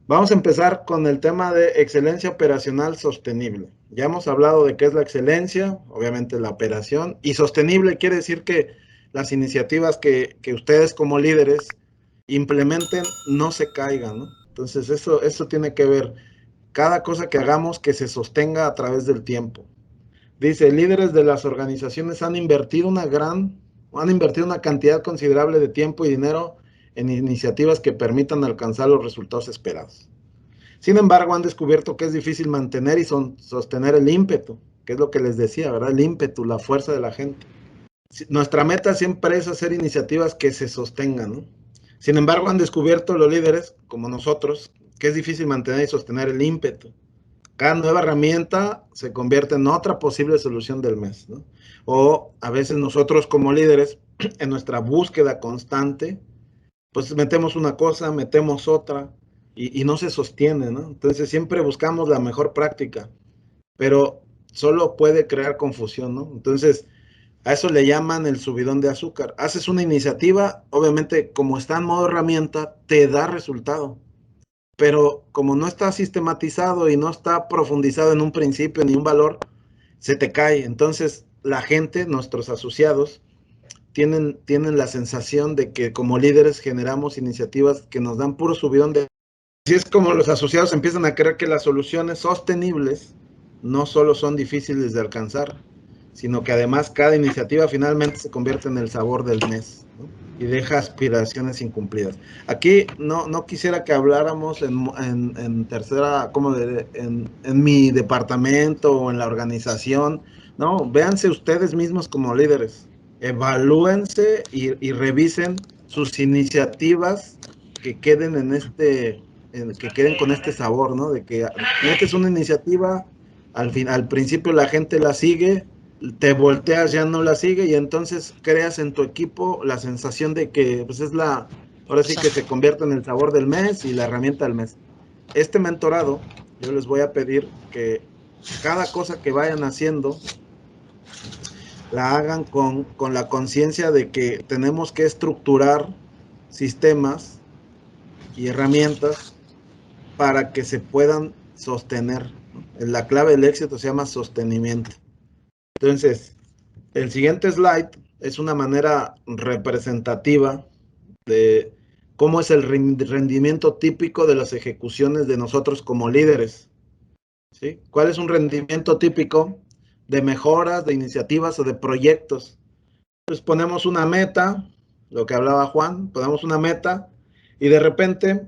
Vamos a empezar con el tema de excelencia operacional sostenible. Ya hemos hablado de qué es la excelencia, obviamente la operación, y sostenible quiere decir que las iniciativas que ustedes como líderes implementen no se caigan, ¿no? Entonces eso tiene que ver, cada cosa que hagamos que se sostenga a través del tiempo. Dice, líderes de las organizaciones han invertido una cantidad considerable de tiempo y dinero en iniciativas que permitan alcanzar los resultados esperados. Sin embargo, han descubierto que es difícil mantener y sostener el ímpetu, que es lo que les decía, ¿verdad? El ímpetu, la fuerza de la gente. Nuestra meta siempre es hacer iniciativas que se sostengan, ¿no? Sin embargo, han descubierto los líderes, como nosotros, que es difícil mantener y sostener el ímpetu. Cada nueva herramienta se convierte en otra posible solución del mes, ¿no? O a veces nosotros como líderes, en nuestra búsqueda constante, pues metemos una cosa, metemos otra y no se sostiene, ¿no? Entonces siempre buscamos la mejor práctica, pero solo puede crear confusión, ¿no? Entonces a eso le llaman el subidón de azúcar. Haces una iniciativa, obviamente como está en modo herramienta, te da resultado, pero como no está sistematizado y no está profundizado en un principio ni un valor, se te cae. Entonces la gente, nuestros asociados, tienen la sensación de que como líderes generamos iniciativas que nos dan puro subidón de... Así es como los asociados empiezan a creer que las soluciones sostenibles no solo son difíciles de alcanzar, sino que además cada iniciativa finalmente se convierte en el sabor del mes, ¿no? Y deja aspiraciones incumplidas. Aquí no quisiera que habláramos en tercera, como en mi departamento o en la organización, no, véanse ustedes mismos como líderes, evalúense y revisen sus iniciativas que queden que queden con este sabor, ¿no? De que metes una iniciativa, al principio la gente la sigue, te volteas, ya no la sigue y entonces creas en tu equipo la sensación de que pues ahora sí que se convierte en el sabor del mes y la herramienta del mes. Este mentorado, yo les voy a pedir que cada cosa que vayan haciendo la hagan con la conciencia de que tenemos que estructurar sistemas y herramientas para que se puedan sostener, ¿no? La clave del éxito se llama sostenimiento. Entonces, el siguiente slide es una manera representativa de cómo es el rendimiento típico de las ejecuciones de nosotros como líderes, ¿sí? ¿Cuál es un rendimiento típico de mejoras, de iniciativas o de proyectos? Pues ponemos una meta, lo que hablaba Juan, ponemos una meta y de repente,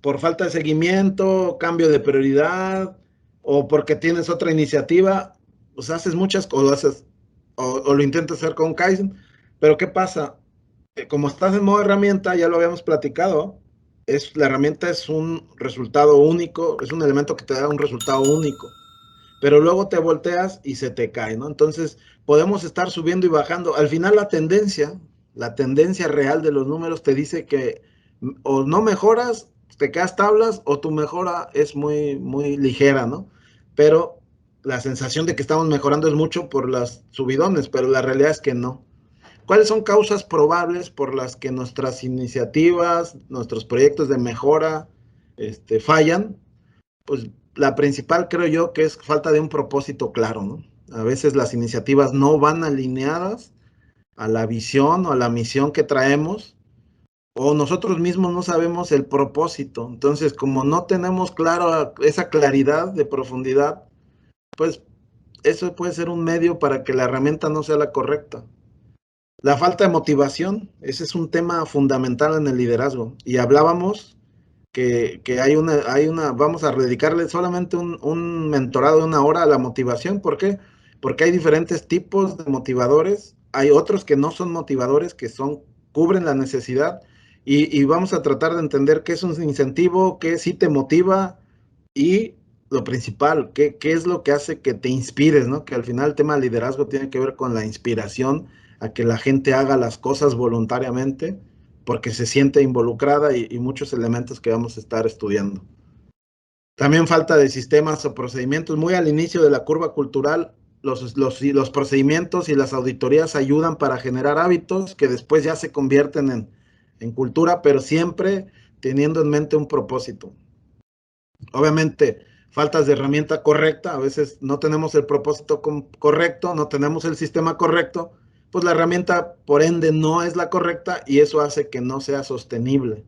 por falta de seguimiento, cambio de prioridad o porque tienes otra iniciativa, pues haces muchas cosas o lo intentas hacer con Kaizen, pero ¿qué pasa? Como estás en modo herramienta, ya lo habíamos platicado, la herramienta es un resultado único, es un elemento que te da un resultado único, pero luego te volteas y se te cae, ¿no? Entonces podemos estar subiendo y bajando. Al final la tendencia real de los números te dice que o no mejoras, te quedas tablas, o tu mejora es muy ligera, ¿no? Pero la sensación de que estamos mejorando es mucho por las subidones, pero la realidad es que no. ¿Cuáles son causas probables por las que nuestras iniciativas, nuestros proyectos de mejora fallan? Pues la principal creo yo que es falta de un propósito claro, ¿no? A veces las iniciativas no van alineadas a la visión o a la misión que traemos, o nosotros mismos no sabemos el propósito. Entonces, como no tenemos claro esa claridad de profundidad, pues eso puede ser un medio para que la herramienta no sea la correcta. La falta de motivación, ese es un tema fundamental en el liderazgo. Y hablábamos que vamos a dedicarle solamente un mentorado de una hora a la motivación. ¿Por qué? Porque hay diferentes tipos de motivadores. Hay otros que no son motivadores, cubren la necesidad. Y vamos a tratar de entender qué es un incentivo, qué sí te motiva y lo principal, qué es lo que hace que te inspires, ¿no? Que al final el tema del liderazgo tiene que ver con la inspiración, a que la gente haga las cosas voluntariamente porque se siente involucrada y muchos elementos que vamos a estar estudiando. También falta de sistemas o procedimientos. Muy al inicio de la curva cultural, los procedimientos y las auditorías ayudan para generar hábitos que después ya se convierten en cultura, pero siempre teniendo en mente un propósito. Obviamente, faltas de herramienta correcta, a veces no tenemos el propósito correcto, no tenemos el sistema correcto, pues la herramienta por ende no es la correcta y eso hace que no sea sostenible.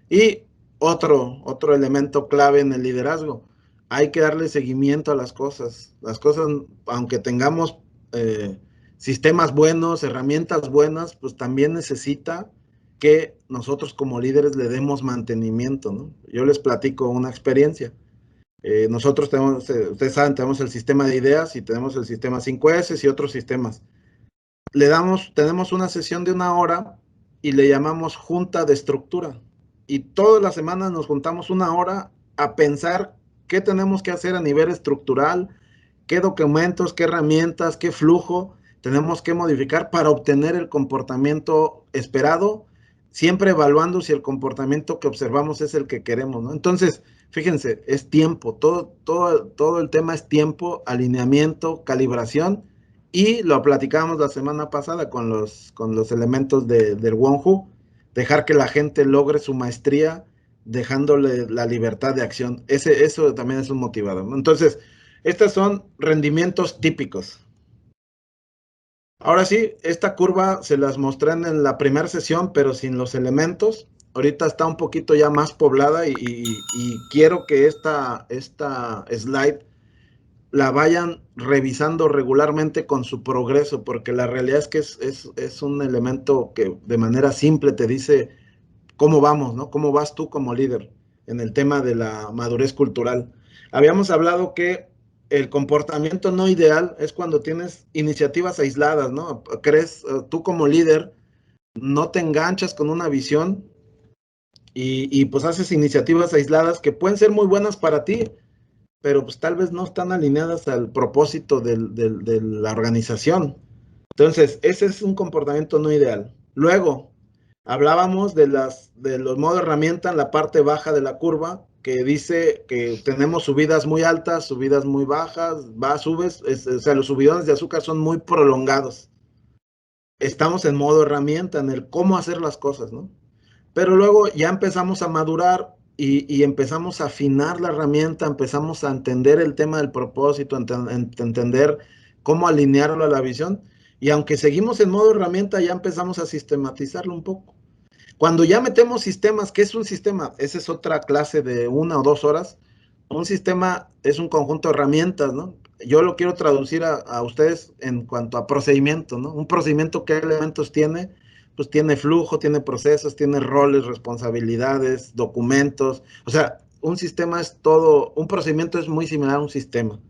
Y otro elemento clave en el liderazgo, hay que darle seguimiento a las cosas. Las cosas, aunque tengamos sistemas buenos, herramientas buenas, pues también necesita que nosotros como líderes le demos mantenimiento, ¿no? Yo les platico una experiencia. Nosotros tenemos, ustedes saben, tenemos el sistema de ideas y tenemos el sistema 5S y otros sistemas. Tenemos una sesión de 1 hora y le llamamos junta de estructura. Y todas las semanas nos juntamos 1 hora a pensar qué tenemos que hacer a nivel estructural, qué documentos, qué herramientas, qué flujo tenemos que modificar para obtener el comportamiento esperado, siempre evaluando si el comportamiento que observamos es el que queremos, ¿no? Entonces, fíjense, es tiempo, todo el tema es tiempo, alineamiento, calibración, y lo platicábamos la semana pasada con los elementos del Wonhu, dejar que la gente logre su maestría, dejándole la libertad de acción. Eso también es un motivador, ¿no? Entonces, estos son rendimientos típicos. Ahora sí, esta curva se las mostré en la primera sesión, pero sin los elementos. Ahorita está un poquito ya más poblada y quiero que esta slide la vayan revisando regularmente con su progreso, porque la realidad es que es un elemento que de manera simple te dice cómo vamos, ¿no? ¿Cómo vas tú como líder en el tema de la madurez cultural? Habíamos hablado que el comportamiento no ideal es cuando tienes iniciativas aisladas, ¿no? Crees, tú como líder, no te enganchas con una visión y pues haces iniciativas aisladas que pueden ser muy buenas para ti, pero pues tal vez no están alineadas al propósito de la organización. Entonces, ese es un comportamiento no ideal. Luego, hablábamos de los modos herramienta en la parte baja de la curva, que dice que tenemos subidas muy altas, subidas muy bajas, subes, o sea, los subidones de azúcar son muy prolongados. Estamos en modo herramienta, en el cómo hacer las cosas, ¿no? Pero luego ya empezamos a madurar y empezamos a afinar la herramienta, empezamos a entender el tema del propósito, entender cómo alinearlo a la visión. Y aunque seguimos en modo herramienta, ya empezamos a sistematizarlo un poco. Cuando ya metemos sistemas, ¿qué es un sistema? Esa es otra clase de 1 o 2 horas. Un sistema es un conjunto de herramientas, ¿no? Yo lo quiero traducir a ustedes en cuanto a procedimiento, ¿no? Un procedimiento, ¿qué elementos tiene? Pues tiene flujo, tiene procesos, tiene roles, responsabilidades, documentos. O sea, un sistema es todo, un procedimiento es muy similar a un sistema.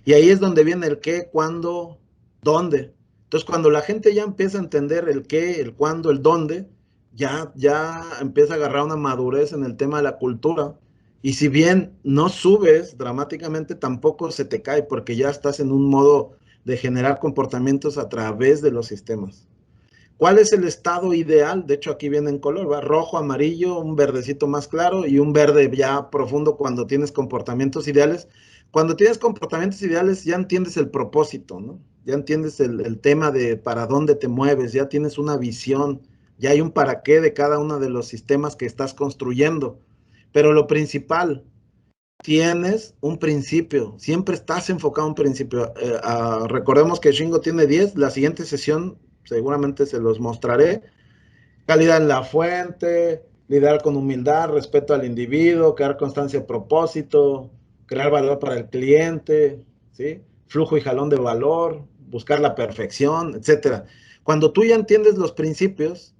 Y ahí es donde viene el qué, cuándo, dónde. Entonces, cuando la gente ya empieza a entender el qué, el cuándo, el dónde, ya empieza a agarrar una madurez en el tema de la cultura. Y si bien no subes dramáticamente, tampoco se te cae porque ya estás en un modo de generar comportamientos a través de los sistemas. ¿Cuál es el estado ideal? De hecho, aquí viene en color, ¿va? Rojo, amarillo, un verdecito más claro y un verde ya profundo cuando tienes comportamientos ideales. Cuando tienes comportamientos ideales ya entiendes el propósito, ¿no? Ya entiendes el tema de para dónde te mueves, ya tienes una visión, ya hay un para qué de cada uno de los sistemas que estás construyendo. Pero lo principal, tienes un principio, siempre estás enfocado en un principio. Recordemos que Shingo tiene 10, la siguiente sesión seguramente se los mostraré. Calidad en la fuente, liderar con humildad, respeto al individuo, crear constancia de propósito, crear valor para el cliente, ¿sí? Flujo y jalón de valor, buscar la perfección, etcétera. Cuando tú ya entiendes los principios,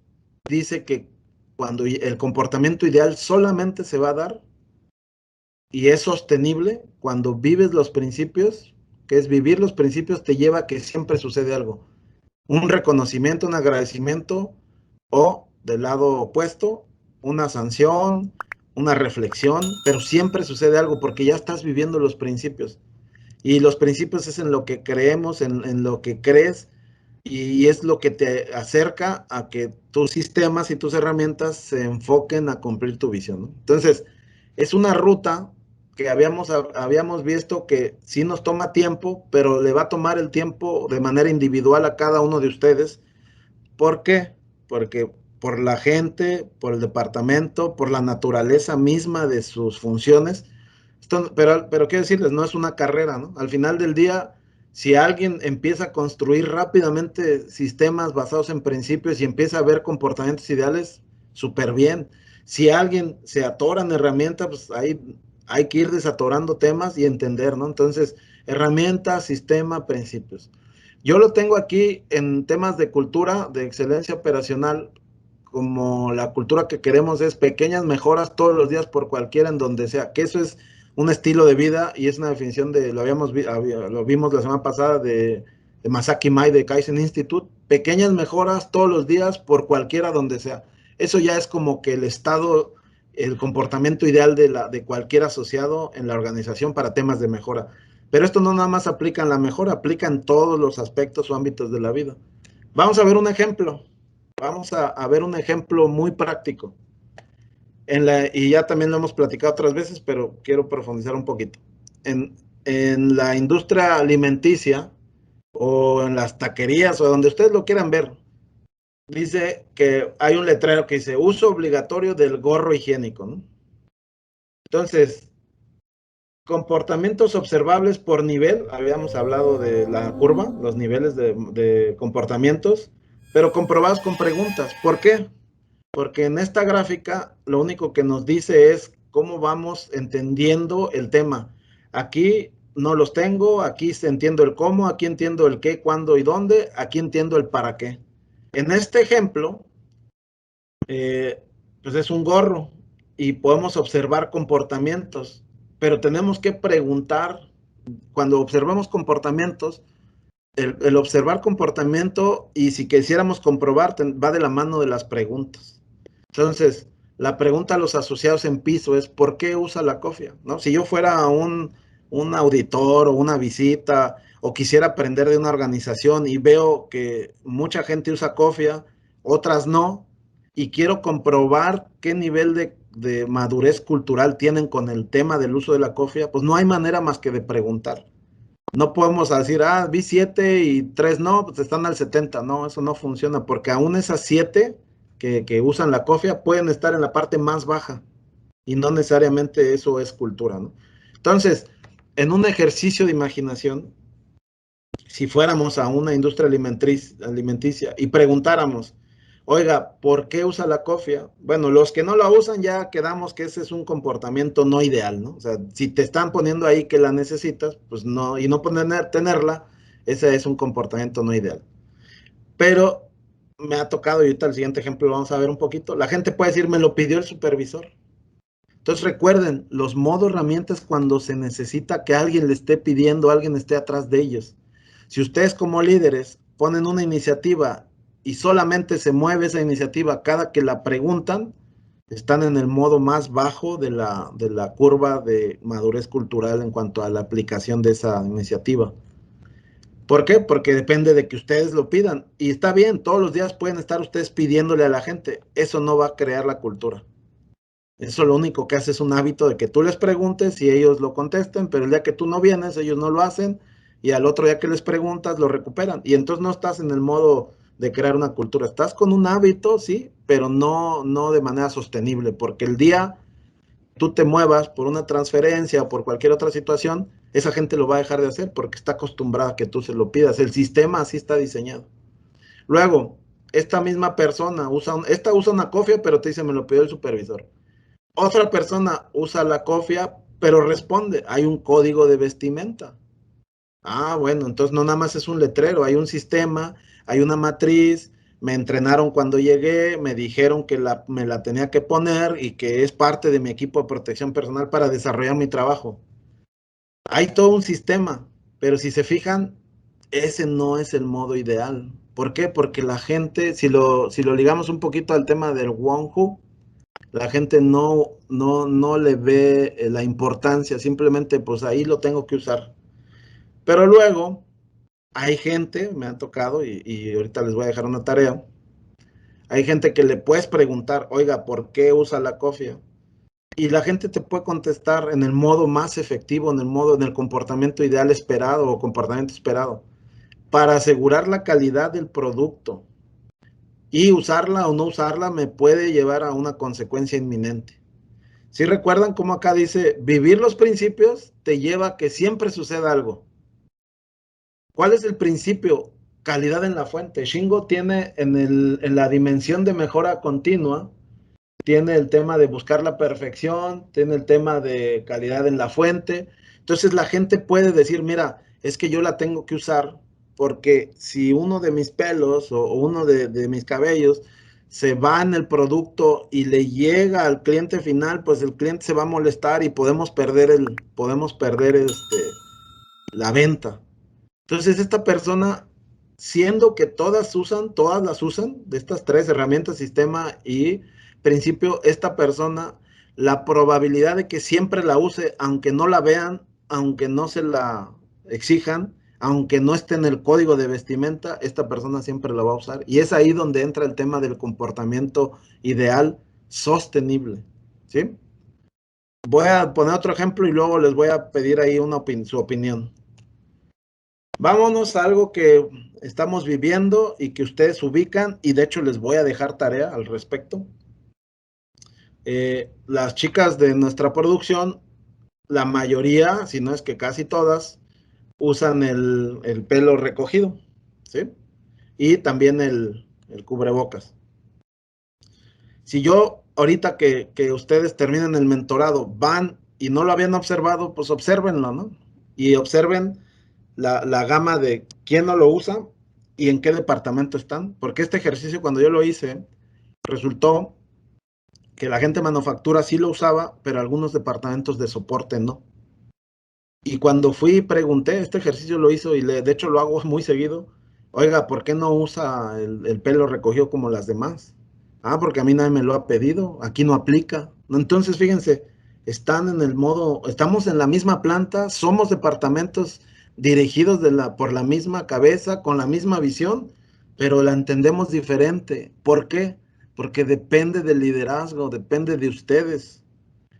dice que cuando el comportamiento ideal solamente se va a dar y es sostenible cuando vives los principios, que es vivir los principios te lleva a que siempre sucede algo. Un reconocimiento, un agradecimiento o del lado opuesto, una sanción, una reflexión, pero siempre sucede algo porque ya estás viviendo los principios. Y los principios es en lo que creemos, en lo que crees y es lo que te acerca a que tus sistemas y tus herramientas se enfoquen a cumplir tu visión, ¿no? Entonces, es una ruta que habíamos visto que sí nos toma tiempo, pero le va a tomar el tiempo de manera individual a cada uno de ustedes. ¿Por qué? Porque por la gente, por el departamento, por la naturaleza misma de sus funciones. Pero quiero decirles, no es una carrera, ¿no? Al final del día, si alguien empieza a construir rápidamente sistemas basados en principios y empieza a ver comportamientos ideales, súper bien. Si alguien se atora en herramientas, pues hay que ir desatorando temas y entender, ¿no? Entonces, herramientas, sistema, principios. Yo lo tengo aquí en temas de cultura, de excelencia operacional, como la cultura que queremos es pequeñas mejoras todos los días por cualquiera en donde sea, que eso es un estilo de vida y es una definición lo vimos la semana pasada de Masaki Mai de Kaizen Institute, pequeñas mejoras todos los días por cualquiera donde sea. Eso ya es como que el estado, el comportamiento ideal de cualquier asociado en la organización para temas de mejora. Pero esto no nada más aplica en la mejora, aplica en todos los aspectos o ámbitos de la vida. Vamos a ver un ejemplo. Vamos a ver un ejemplo muy práctico. Y ya también lo hemos platicado otras veces, pero quiero profundizar un poquito. En la industria alimenticia o en las taquerías o donde ustedes lo quieran ver, dice que hay un letrero que dice uso obligatorio del gorro higiénico, ¿no? Entonces, comportamientos observables por nivel, habíamos hablado de la curva, los niveles de comportamientos, pero comprobados con preguntas. ¿Por qué? Porque en esta gráfica lo único que nos dice es cómo vamos entendiendo el tema. Aquí no los tengo, aquí entiendo el cómo, aquí entiendo el qué, cuándo y dónde, aquí entiendo el para qué. En este ejemplo, pues es un gorro y podemos observar comportamientos, pero tenemos que preguntar, cuando observamos comportamientos, el observar comportamiento y si quisiéramos comprobar, va de la mano de las preguntas. Entonces, la pregunta a los asociados en piso es, ¿por qué usa la cofia? ¿No? Si yo fuera un auditor o una visita o quisiera aprender de una organización y veo que mucha gente usa cofia, otras no, y quiero comprobar qué nivel de madurez cultural tienen con el tema del uso de la cofia, pues no hay manera más que de preguntar. No podemos decir, vi 7 y 3 no, pues están al 70. No, eso no funciona, porque aún esas 7 que usan la cofia pueden estar en la parte más baja y no necesariamente eso es cultura, ¿no? Entonces, en un ejercicio de imaginación, si fuéramos a una industria alimenticia y preguntáramos, oiga, ¿por qué usa la cofia? Bueno, los que no la usan ya quedamos que ese es un comportamiento no ideal, ¿no? O sea, si te están poniendo ahí que la necesitas, pues no, y no tenerla, ese es un comportamiento no ideal. Pero me ha tocado, y ahorita el siguiente ejemplo lo vamos a ver un poquito, la gente puede decir, me lo pidió el supervisor. Entonces recuerden, los modos herramientas cuando se necesita que alguien le esté pidiendo, alguien esté atrás de ellos. Si ustedes como líderes ponen una iniciativa y solamente se mueve esa iniciativa cada que la preguntan, están en el modo más bajo de la curva de madurez cultural en cuanto a la aplicación de esa iniciativa. ¿Por qué? Porque depende de que ustedes lo pidan. Y está bien, todos los días pueden estar ustedes pidiéndole a la gente. Eso no va a crear la cultura. Eso lo único que hace es un hábito de que tú les preguntes y ellos lo contesten, pero el día que tú no vienes, ellos no lo hacen y al otro día que les preguntas, lo recuperan. Y entonces no estás en el modo de crear una cultura. Estás con un hábito, sí, pero no de manera sostenible, porque el día tú te muevas por una transferencia o por cualquier otra situación, esa gente lo va a dejar de hacer porque está acostumbrada a que tú se lo pidas. El sistema así está diseñado. Luego, esta misma persona usa una cofia, pero te dice, me lo pidió el supervisor. Otra persona usa la cofia, pero responde, hay un código de vestimenta. Bueno, entonces no nada más es un letrero, hay un sistema, hay una matriz, me entrenaron cuando llegué, me dijeron que me la tenía que poner y que es parte de mi equipo de protección personal para desarrollar mi trabajo. Hay todo un sistema, pero si se fijan, ese no es el modo ideal. ¿Por qué? Porque la gente, si lo ligamos un poquito al tema del Wonhu, la gente no le ve la importancia, simplemente pues ahí lo tengo que usar. Pero luego hay gente, me ha tocado, y ahorita les voy a dejar una tarea, hay gente que le puedes preguntar, oiga, ¿por qué usa la cofia? Y la gente te puede contestar en el modo más efectivo, en el comportamiento ideal esperado o comportamiento esperado, para asegurar la calidad del producto y usarla o no usarla me puede llevar a una consecuencia inminente. Si recuerdan cómo acá dice, vivir los principios te lleva a que siempre suceda algo. ¿Cuál es el principio? Calidad en la fuente. Shingo tiene en la dimensión de mejora continua, tiene el tema de buscar la perfección, tiene el tema de calidad en la fuente. Entonces la gente puede decir, mira, es que yo la tengo que usar porque si uno de mis pelos o uno de mis cabellos se va en el producto y le llega al cliente final, pues el cliente se va a molestar y podemos perder la venta. Entonces esta persona, siendo que todas las usan, de estas tres herramientas, sistema y principio, esta persona, la probabilidad de que siempre la use, aunque no la vean, aunque no se la exijan, aunque no esté en el código de vestimenta, esta persona siempre la va a usar. Y es ahí donde entra el tema del comportamiento ideal sostenible. ¿Sí? Voy a poner otro ejemplo y luego les voy a pedir ahí su opinión. Vámonos a algo que estamos viviendo y que ustedes ubican, y de hecho les voy a dejar tarea al respecto. Las chicas de nuestra producción, la mayoría, si no es que casi todas, usan el pelo recogido, ¿sí? Y también el cubrebocas. Si yo, ahorita que ustedes terminen el mentorado, van y no lo habían observado, pues obsérvenlo, ¿no? Y observen la gama de quién no lo usa y en qué departamento están. Porque este ejercicio, cuando yo lo hice, resultó que la gente de manufactura sí lo usaba, pero algunos departamentos de soporte no. Y cuando fui y pregunté, este ejercicio lo hizo y de hecho lo hago muy seguido. Oiga, ¿por qué no usa el pelo recogido como las demás? Ah, porque a mí nadie me lo ha pedido, aquí no aplica. Entonces, fíjense, están en el modo, estamos en la misma planta, somos departamentos dirigidos por la misma cabeza, con la misma visión, pero la entendemos diferente. ¿Por qué? Porque depende del liderazgo, depende de ustedes.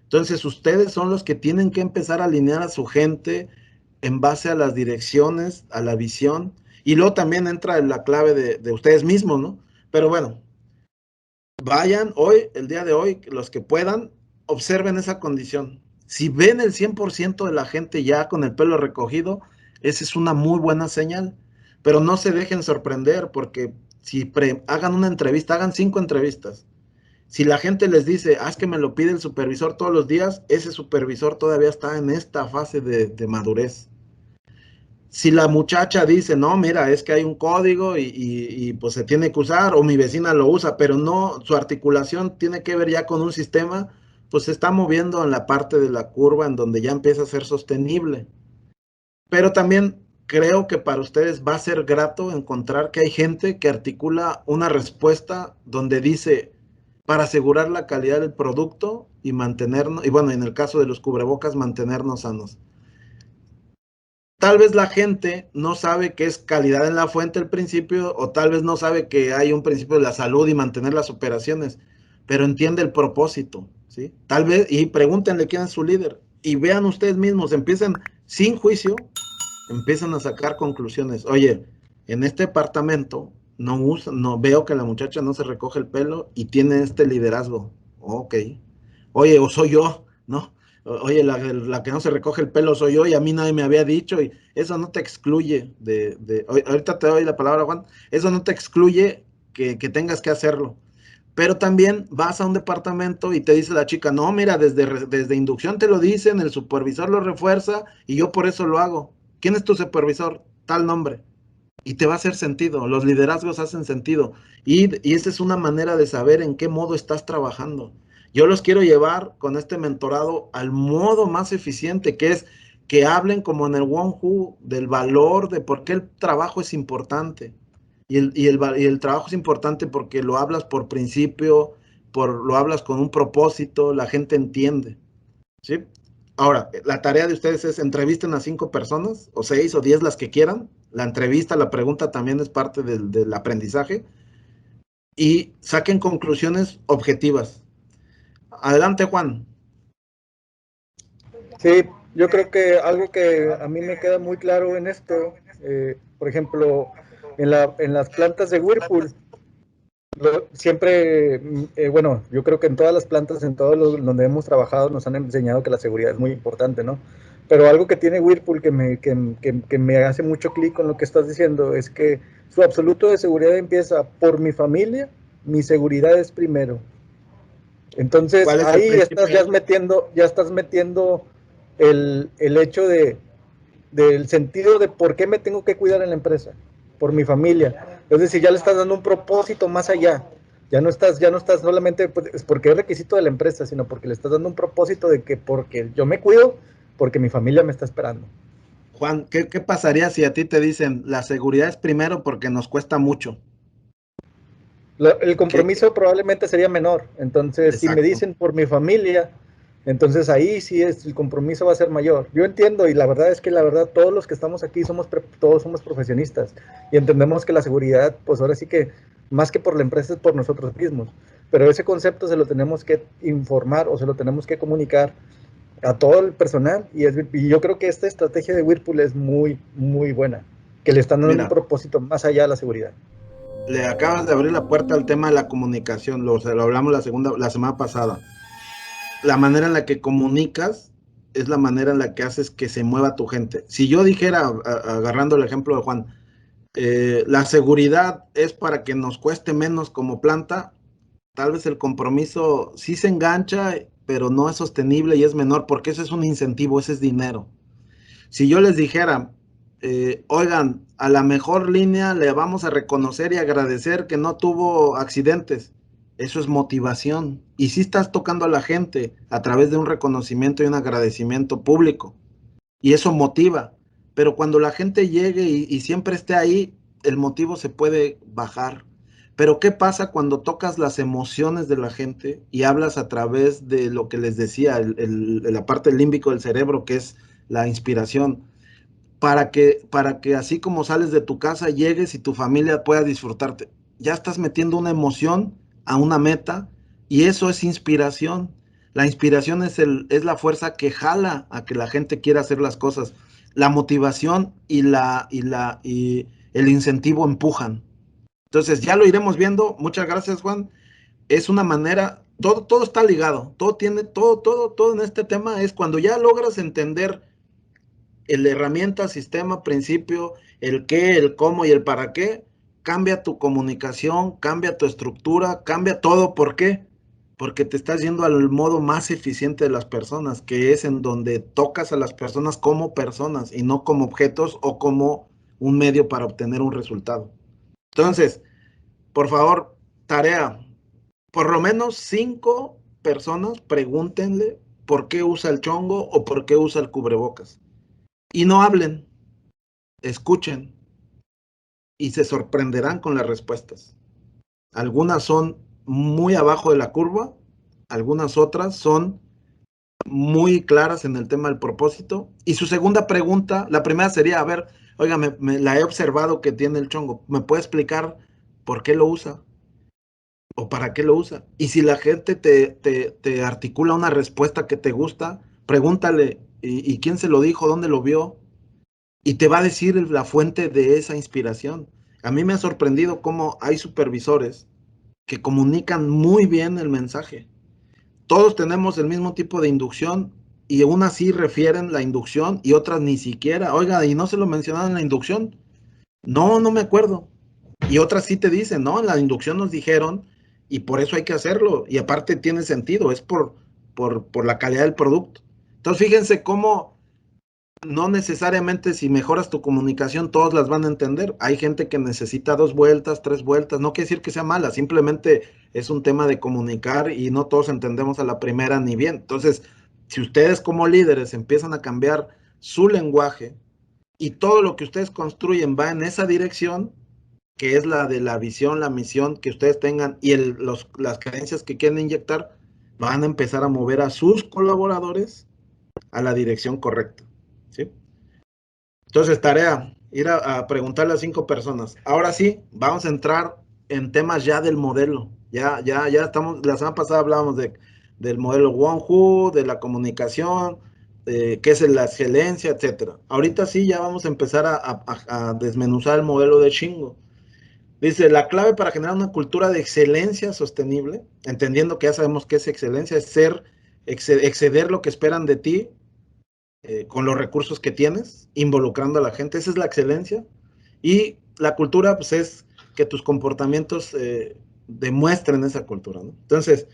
Entonces, ustedes son los que tienen que empezar a alinear a su gente en base a las direcciones, a la visión, y luego también entra la clave de ustedes mismos, ¿no? Pero bueno, vayan hoy, el día de hoy, los que puedan, observen esa condición. Si ven el 100% de la gente ya con el pelo recogido, esa es una muy buena señal. Pero no se dejen sorprender porque si hagan una entrevista, hagan 5 entrevistas. Si la gente les dice, es que me lo pide el supervisor todos los días, ese supervisor todavía está en esta fase de madurez. Si la muchacha dice, no, mira, es que hay un código y pues se tiene que usar, o mi vecina lo usa, pero no, su articulación tiene que ver ya con un sistema, pues se está moviendo en la parte de la curva en donde ya empieza a ser sostenible. Pero también creo que para ustedes va a ser grato encontrar que hay gente que articula una respuesta donde dice, para asegurar la calidad del producto y mantenernos, y bueno, en el caso de los cubrebocas, mantenernos sanos. Tal vez la gente no sabe qué es calidad en la fuente al principio, o tal vez no sabe que hay un principio de la salud y mantener las operaciones, pero entiende el propósito, ¿sí? Tal vez, y pregúntenle quién es su líder, y vean ustedes mismos, empiecen sin juicio, empiezan a sacar conclusiones. Oye, en este departamento no veo que la muchacha no se recoge el pelo y tiene este liderazgo. Ok. Oye, o soy yo, ¿no? Oye, la que no se recoge el pelo soy yo y a mí nadie me había dicho y eso no te excluye ahorita te doy la palabra, Juan, eso no te excluye que tengas que hacerlo. Pero también vas a un departamento y te dice la chica, no, mira, desde inducción te lo dicen, el supervisor lo refuerza y yo por eso lo hago. ¿Quién es tu supervisor? Tal nombre. Y te va a hacer sentido, los liderazgos hacen sentido. Y esa es una manera de saber en qué modo estás trabajando. Yo los quiero llevar con este mentorado al modo más eficiente, que es que hablen como en el One Who del valor de por qué el trabajo es importante. Y el trabajo es importante porque lo hablas por principio, lo hablas con un propósito, la gente entiende, ¿sí? Ahora, la tarea de ustedes es entrevisten a 5 personas, o 6 o 10 las que quieran. La entrevista, la pregunta también es parte del aprendizaje. Y saquen conclusiones objetivas. Adelante, Juan. Sí, yo creo que algo que a mí me queda muy claro en esto, por ejemplo, en las plantas de Whirlpool, Siempre, bueno, yo creo que en todas las plantas, en todos los donde hemos trabajado, nos han enseñado que la seguridad es muy importante, ¿no? Pero algo que tiene Whirlpool que me hace mucho clic con lo que estás diciendo es que su absoluto de seguridad empieza por mi familia, mi seguridad es primero. Entonces ¿Cuál es el ahí principio? ya estás metiendo el hecho del sentido de por qué me tengo que cuidar en la empresa, por mi familia. Es decir, ya le estás dando un propósito más allá. Ya no estás solamente pues, porque es requisito de la empresa, sino porque le estás dando un propósito de que porque yo me cuido, porque mi familia me está esperando. Juan, ¿qué pasaría si a ti te dicen la seguridad es primero porque nos cuesta mucho? El ¿Qué? compromiso probablemente sería menor. Entonces, si me Exacto. dicen por mi familia, entonces ahí sí es, el compromiso va a ser mayor. Yo entiendo y la verdad es que la verdad todos los que estamos aquí todos somos profesionistas y entendemos que la seguridad, pues ahora sí que más que por la empresa es por nosotros mismos. Pero ese concepto se lo tenemos que informar o se lo tenemos que comunicar a todo el personal y yo creo que esta estrategia de Whirlpool es muy, muy buena, que le están dando un Mira, propósito más allá de la seguridad. le acabas de abrir la puerta al tema de la comunicación, o sea, lo hablamos la semana pasada. La manera en la que comunicas es la manera en la que haces que se mueva tu gente. Si yo dijera, agarrando el ejemplo de Juan, la seguridad es para que nos cueste menos como planta, tal vez el compromiso sí se engancha, pero no es sostenible y es menor, porque ese es un incentivo, ese es dinero. Si yo les dijera, oigan, a la mejor línea le vamos a reconocer y agradecer que no tuvo accidentes, eso es motivación. Y si estás tocando a la gente a través de un reconocimiento y un agradecimiento público, y eso motiva. Pero cuando la gente llegue y siempre esté ahí, el motivo se puede bajar. Pero ¿qué pasa cuando tocas las emociones de la gente y hablas a través de lo que les decía, la parte límbico del cerebro, que es la inspiración? Para que así como sales de tu casa, llegues y tu familia pueda disfrutarte. Ya estás metiendo una emoción a una meta y eso es inspiración. La inspiración es la fuerza que jala a que la gente quiera hacer las cosas. La motivación y el incentivo empujan. Entonces ya lo iremos viendo. Muchas gracias, Juan. Es una manera, todo está ligado, todo en este tema es cuando ya logras entender el herramienta, sistema, principio, el qué, el cómo y el para qué, cambia tu comunicación, cambia tu estructura, cambia todo. ¿Por qué? Porque te estás yendo al modo más eficiente de las personas, que es en donde tocas a las personas como personas y no como objetos o como un medio para obtener un resultado. Entonces, por favor, tarea, por lo menos 5 personas pregúntenle por qué usa el chongo o por qué usa el cubrebocas. Y no hablen, escuchen y se sorprenderán con las respuestas. Algunas son muy abajo de la curva, algunas otras son muy claras en el tema del propósito. Y su segunda pregunta, la primera sería, a ver, oiga, la he observado que tiene el chongo, ¿me puede explicar por qué lo usa? ¿O para qué lo usa? Y si la gente te articula una respuesta que te gusta, pregúntale, ¿y quién se lo dijo? ¿Dónde lo vio? Y te va a decir la fuente de esa inspiración. A mí me ha sorprendido cómo hay supervisores que comunican muy bien el mensaje. Todos tenemos el mismo tipo de inducción y unas sí refieren la inducción y otras ni siquiera. Oiga, ¿y no se lo mencionaron en la inducción? No, no me acuerdo. Y otras sí te dicen, no, en la inducción nos dijeron y por eso hay que hacerlo. Y aparte tiene sentido, es por la calidad del producto. Entonces fíjense cómo no necesariamente si mejoras tu comunicación todos las van a entender. Hay gente que necesita 2 vueltas, 3 vueltas. No quiere decir que sea mala, simplemente es un tema de comunicar y no todos entendemos a la primera ni bien. Entonces, si ustedes como líderes empiezan a cambiar su lenguaje y todo lo que ustedes construyen va en esa dirección, que es la de la visión, la misión que ustedes tengan y las creencias que quieren inyectar, van a empezar a mover a sus colaboradores a la dirección correcta. ¿Sí? Entonces, tarea, ir a preguntarle a 5 personas. Ahora sí, vamos a entrar en temas ya del modelo. Ya estamos, la semana pasada hablábamos del modelo Wonhu, de la comunicación, qué es la excelencia, etcétera. Ahorita sí, ya vamos a empezar a desmenuzar el modelo de Shingo. Dice, la clave para generar una cultura de excelencia sostenible, entendiendo que ya sabemos qué es excelencia, es exceder lo que esperan de ti con los recursos que tienes, involucrando a la gente. Esa es la excelencia. Y la cultura, pues, es que tus comportamientos demuestren esa cultura, ¿no? Entonces,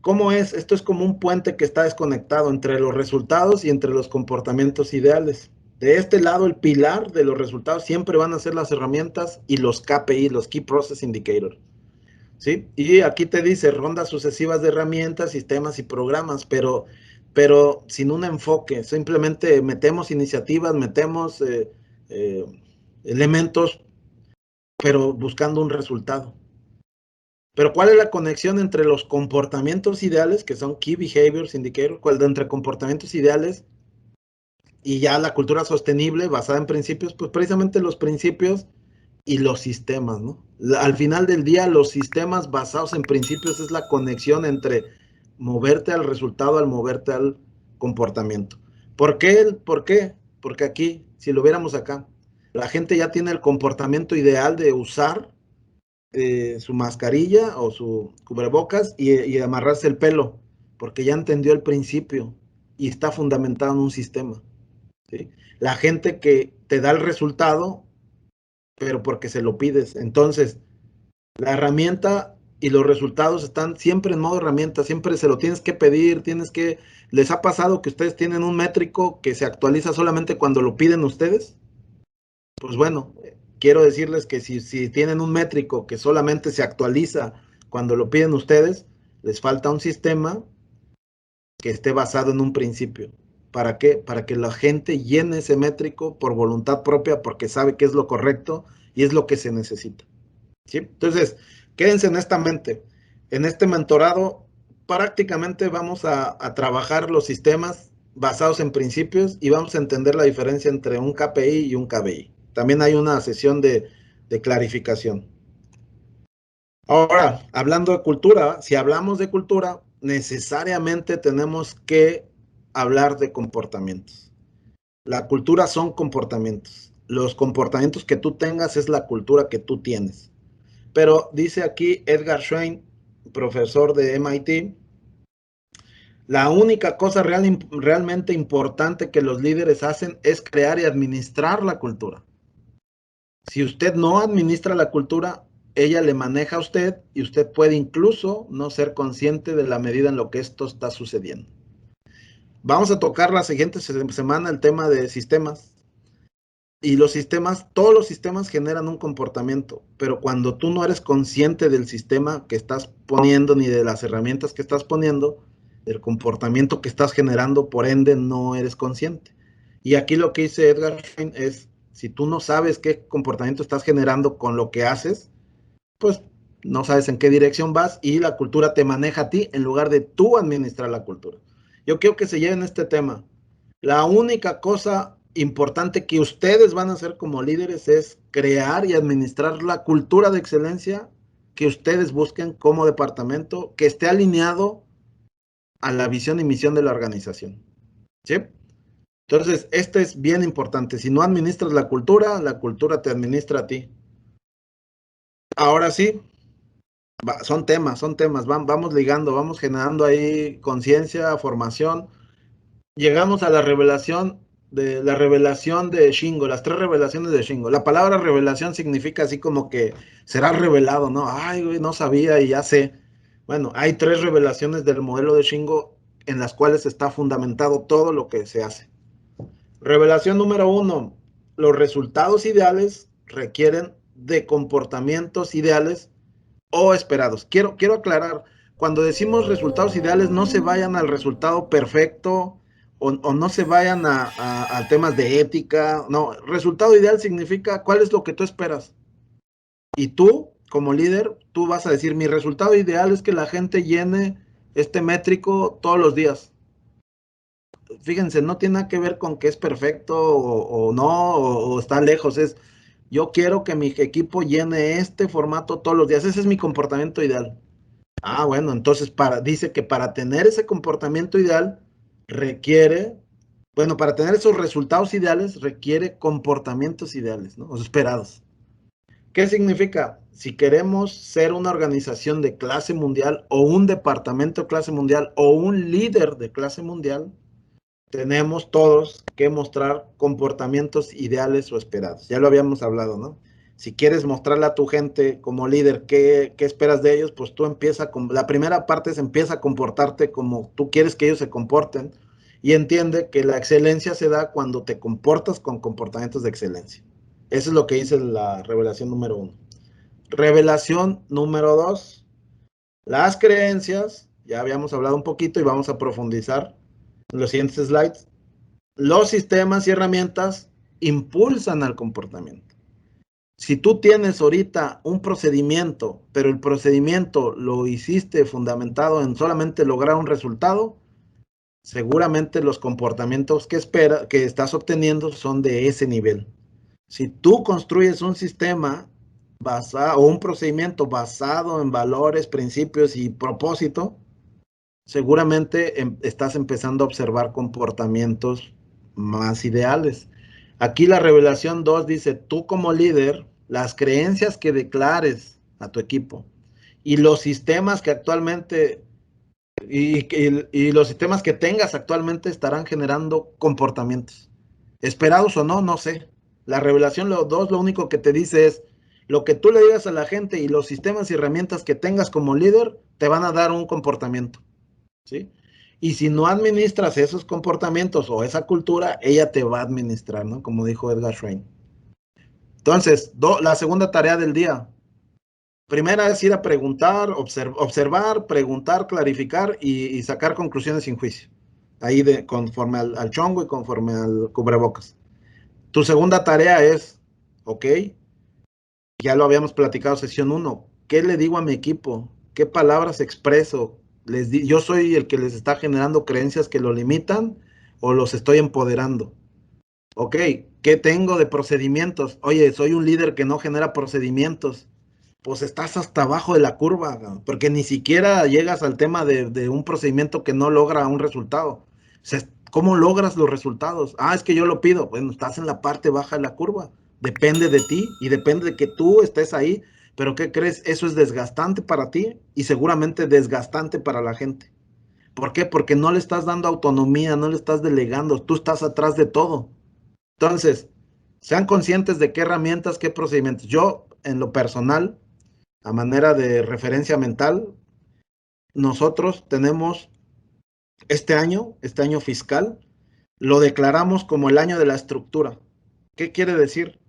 ¿cómo es? Esto es como un puente que está desconectado entre los resultados y entre los comportamientos ideales. De este lado, el pilar de los resultados siempre van a ser las herramientas y los KPI, los Key Process Indicators. ¿Sí? Y aquí te dice rondas sucesivas de herramientas, sistemas y programas, pero sin un enfoque. Simplemente metemos iniciativas, metemos eh, elementos, pero buscando un resultado. Pero ¿cuál es la conexión entre los comportamientos ideales, que son Key Behaviors Indicators, entre comportamientos ideales y ya la cultura sostenible basada en principios? Pues precisamente los principios y los sistemas, ¿no? Al final del día, los sistemas basados en principios es la conexión entre moverte al resultado al moverte al comportamiento. ¿Por qué? ¿Por qué? Porque aquí, si lo viéramos acá, la gente ya tiene el comportamiento ideal de usar su mascarilla o su cubrebocas y amarrarse el pelo, porque ya entendió el principio y está fundamentado en un sistema, ¿sí? La gente que te da el resultado, pero porque se lo pides. Entonces, la herramienta y los resultados están siempre en modo herramienta, siempre se lo tienes que pedir, ¿les ha pasado que ustedes tienen un métrico que se actualiza solamente cuando lo piden ustedes? Pues bueno, quiero decirles que si tienen un métrico que solamente se actualiza cuando lo piden ustedes, les falta un sistema que esté basado en un principio. ¿Para qué? Para que la gente llene ese métrico por voluntad propia, porque sabe que es lo correcto y es lo que se necesita. ¿Sí? Entonces, quédense en esta mente. En este mentorado prácticamente vamos a trabajar los sistemas basados en principios y vamos a entender la diferencia entre un KPI y un KBI. También hay una sesión de clarificación. Ahora, hablando de cultura, si hablamos de cultura, necesariamente tenemos que hablar de comportamientos. La cultura son comportamientos. Los comportamientos que tú tengas es la cultura que tú tienes. Pero dice aquí Edgar Schein, profesor de MIT, la única cosa realmente importante que los líderes hacen es crear y administrar la cultura. Si usted no administra la cultura, ella le maneja a usted y usted puede incluso no ser consciente de la medida en lo que esto está sucediendo. Vamos a tocar la siguiente semana el tema de sistemas. Y los sistemas, todos los sistemas generan un comportamiento, pero cuando tú no eres consciente del sistema que estás poniendo ni de las herramientas que estás poniendo, el comportamiento que estás generando, por ende, no eres consciente. Y aquí lo que dice Edgar Schein es, si tú no sabes qué comportamiento estás generando con lo que haces, pues no sabes en qué dirección vas y la cultura te maneja a ti en lugar de tú administrar la cultura. Yo quiero que se lleven este tema. La única cosa importante que ustedes van a hacer como líderes es crear y administrar la cultura de excelencia que ustedes busquen como departamento, que esté alineado a la visión y misión de la organización. ¿Sí? Entonces, esto es bien importante. Si no administras la cultura te administra a ti. Ahora sí, son temas, vamos ligando, vamos generando ahí conciencia, formación. Llegamos a la revelación de Shingo, las 3 revelaciones de Shingo. La palabra revelación significa así como que será revelado, ¿no? Ay, güey, no sabía y ya sé. Bueno, hay 3 revelaciones del modelo de Shingo en las cuales está fundamentado todo lo que se hace. Revelación número 1, los resultados ideales requieren de comportamientos ideales o esperados. Quiero aclarar, cuando decimos resultados ideales, no se vayan al resultado perfecto o no se vayan a temas de ética. No, resultado ideal significa cuál es lo que tú esperas. Y tú, como líder, tú vas a decir, mi resultado ideal es que la gente llene este métrico todos los días. Fíjense, no tiene nada que ver con que es perfecto o no, o está lejos, es yo quiero que mi equipo llene este formato todos los días, ese es mi comportamiento ideal. Ah, bueno, entonces dice que para tener ese comportamiento ideal requiere, bueno, para tener esos resultados ideales requiere comportamientos ideales, ¿no? O esperados. ¿Qué significa? si queremos ser una organización de clase mundial o un departamento de clase mundial o un líder de clase mundial, tenemos todos que mostrar comportamientos ideales o esperados. Ya lo habíamos hablado, ¿no? Si quieres mostrarle a tu gente como líder qué esperas de ellos, pues tú empieza con, la primera parte es empieza a comportarte como tú quieres que ellos se comporten y entiende que la excelencia se da cuando te comportas con comportamientos de excelencia. Eso es lo que dice la revelación número 1. Revelación número 2. Las creencias, ya habíamos hablado un poquito y vamos a profundizar en los siguientes slides. Los sistemas y herramientas impulsan al comportamiento. Si tú tienes ahorita un procedimiento, pero el procedimiento lo hiciste fundamentado en solamente lograr un resultado, seguramente los comportamientos que estás obteniendo son de ese nivel. Si tú construyes un sistema o un procedimiento basado en valores, principios y propósito, seguramente estás empezando a observar comportamientos más ideales. Aquí la revelación 2 dice, tú como líder, las creencias que declares a tu equipo y los sistemas que actualmente y los sistemas que tengas actualmente estarán generando comportamientos. Esperados o no, no sé. La revelación 2 lo único que te dice es, lo que tú le digas a la gente y los sistemas y herramientas que tengas como líder te van a dar un comportamiento. ¿Sí? Y si no administras esos comportamientos o esa cultura, ella te va a administrar, ¿no? Como dijo Edgar Schein. Entonces, la segunda tarea del día. Primera es ir a preguntar, observar, preguntar, clarificar y sacar conclusiones sin juicio. Ahí conforme al chongo y conforme al cubrebocas. Tu segunda tarea es, ok, ya lo habíamos platicado sesión 1, ¿qué le digo a mi equipo? ¿Qué palabras expreso? Yo soy el que les está generando creencias que lo limitan o los estoy empoderando. Ok, ¿qué tengo de procedimientos? Oye, soy un líder que no genera procedimientos. Pues estás hasta abajo de la curva, ¿no? Porque ni siquiera llegas al tema de un procedimiento que no logra un resultado. O sea, ¿cómo logras los resultados? Ah, es que yo lo pido. Bueno, estás en la parte baja de la curva. Depende de ti y depende de que tú estés ahí. Pero ¿qué crees? Eso es desgastante para ti y seguramente desgastante para la gente. ¿Por qué? Porque no le estás dando autonomía, no le estás delegando, tú estás atrás de todo. Entonces, sean conscientes de qué herramientas, qué procedimientos. Yo, en lo personal, a manera de referencia mental, nosotros tenemos este año fiscal, lo declaramos como el año de la estructura. ¿Qué quiere decir?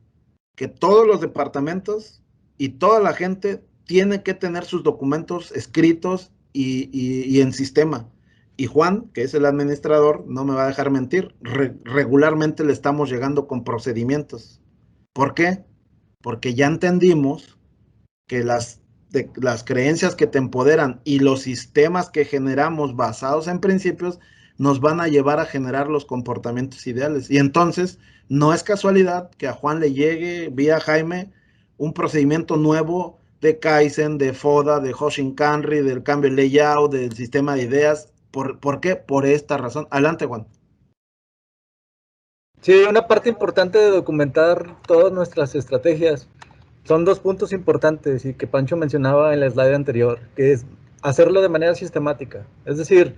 Que todos los departamentos y toda la gente tiene que tener sus documentos escritos y en sistema. Y Juan, que es el administrador, no me va a dejar mentir, regularmente le estamos llegando con procedimientos. ¿Por qué? Porque ya entendimos que las creencias que te empoderan y los sistemas que generamos basados en principios nos van a llevar a generar los comportamientos ideales. Y entonces, no es casualidad que a Juan le llegue vía Jaime un procedimiento nuevo de Kaizen, de FODA, de Hoshinkanri, del cambio de layout, del sistema de ideas. ¿Por qué? Por esta razón. Adelante, Juan. Sí, una parte importante de documentar todas nuestras estrategias son dos puntos importantes y que Pancho mencionaba en la slide anterior, que es hacerlo de manera sistemática. Es decir,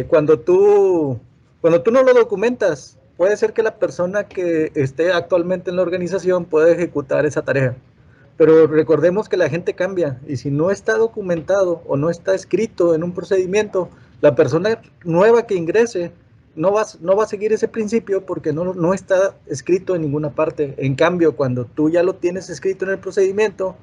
cuando tú no lo documentas, puede ser que la persona que esté actualmente en la organización pueda ejecutar esa tarea. Pero recordemos que la gente cambia y si no está documentado o no está escrito en un procedimiento, la persona nueva que ingrese no va a seguir ese principio porque no está escrito en ninguna parte. En cambio, cuando tú ya lo tienes escrito en el procedimiento,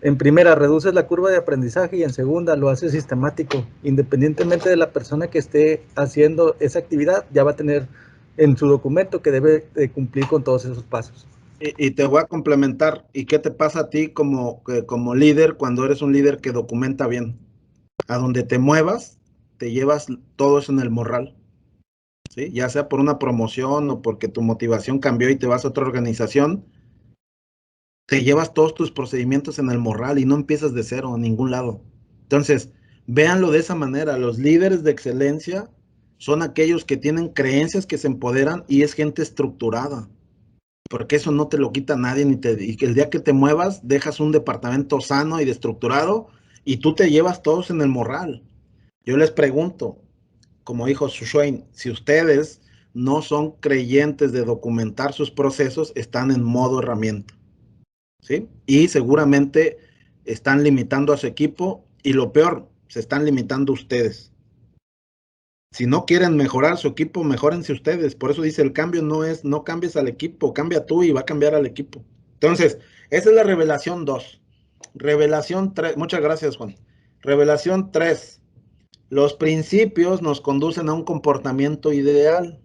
en primera reduces la curva de aprendizaje y en segunda lo haces sistemático. Independientemente de la persona que esté haciendo esa actividad, ya va a tener en su documento que debe de cumplir con todos esos pasos. Y te voy a complementar. ¿Y qué te pasa a ti como líder cuando eres un líder que documenta bien? A donde te muevas, te llevas todo eso en el morral, ¿sí? Ya sea por una promoción o porque tu motivación cambió y te vas a otra organización, te llevas todos tus procedimientos en el morral y no empiezas de cero a ningún lado. Entonces, véanlo de esa manera. Los líderes de excelencia son aquellos que tienen creencias que se empoderan y es gente estructurada. porque eso no te lo quita nadie, y que el día que te muevas, dejas un departamento sano y estructurado, y tú te llevas todos en el morral. Yo les pregunto, como dijo Shushwain, si ustedes no son creyentes de documentar sus procesos, están en modo herramienta, ¿sí? Y seguramente están limitando a su equipo, y lo peor, se están limitando ustedes. Si no quieren mejorar su equipo, mejórense ustedes. Por eso dice, el cambio no es, no cambies al equipo, cambia tú y va a cambiar al equipo. Entonces, esa es la revelación 2. Revelación 3, muchas gracias, Juan. Revelación 3. Los principios nos conducen a un comportamiento ideal.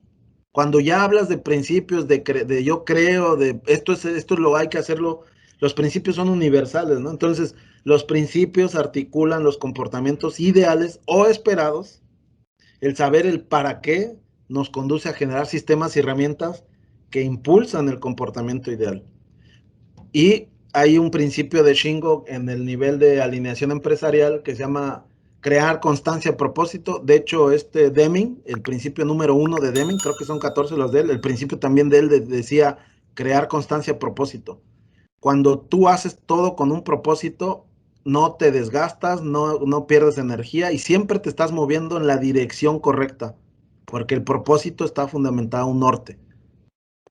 Cuando ya hablas de principios, de yo creo, de esto lo hay que hacerlo, los principios son universales, ¿no? Entonces, los principios articulan los comportamientos ideales o esperados. El saber el para qué nos conduce a generar sistemas y herramientas que impulsan el comportamiento ideal. Y hay un principio de Shingo en el nivel de alineación empresarial que se llama crear constancia a propósito. De hecho, Deming, el principio número 1 de Deming, creo que son 14 los de él, el principio también de él decía crear constancia a propósito. Cuando tú haces todo con un propósito, no te desgastas, no pierdes energía y siempre te estás moviendo en la dirección correcta, porque el propósito está fundamentado en un norte.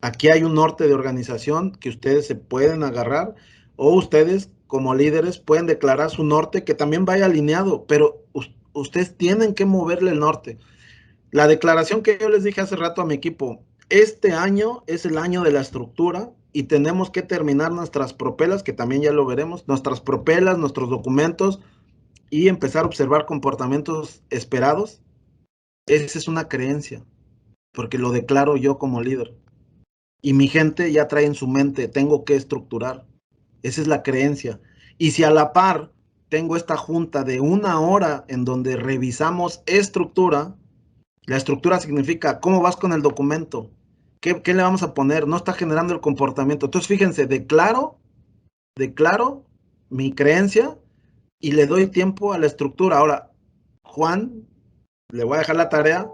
Aquí hay un norte de organización que ustedes se pueden agarrar, o ustedes como líderes pueden declarar su norte que también vaya alineado, pero ustedes tienen que moverle el norte. La declaración que yo les dije hace rato a mi equipo, este año es el año de la estructura y tenemos que terminar nuestras propelas, que también ya lo veremos, nuestras propelas, nuestros documentos, y empezar a observar comportamientos esperados. Esa es una creencia, porque lo declaro yo como líder. Y mi gente ya trae en su mente, tengo que estructurar. Esa es la creencia. Y si a la par tengo esta junta de 1 hora en donde revisamos estructura, la estructura significa cómo vas con el documento, qué le vamos a poner, no está generando el comportamiento. Entonces, fíjense, declaro mi creencia y le doy tiempo a la estructura. Ahora, Juan, le voy a dejar la tarea.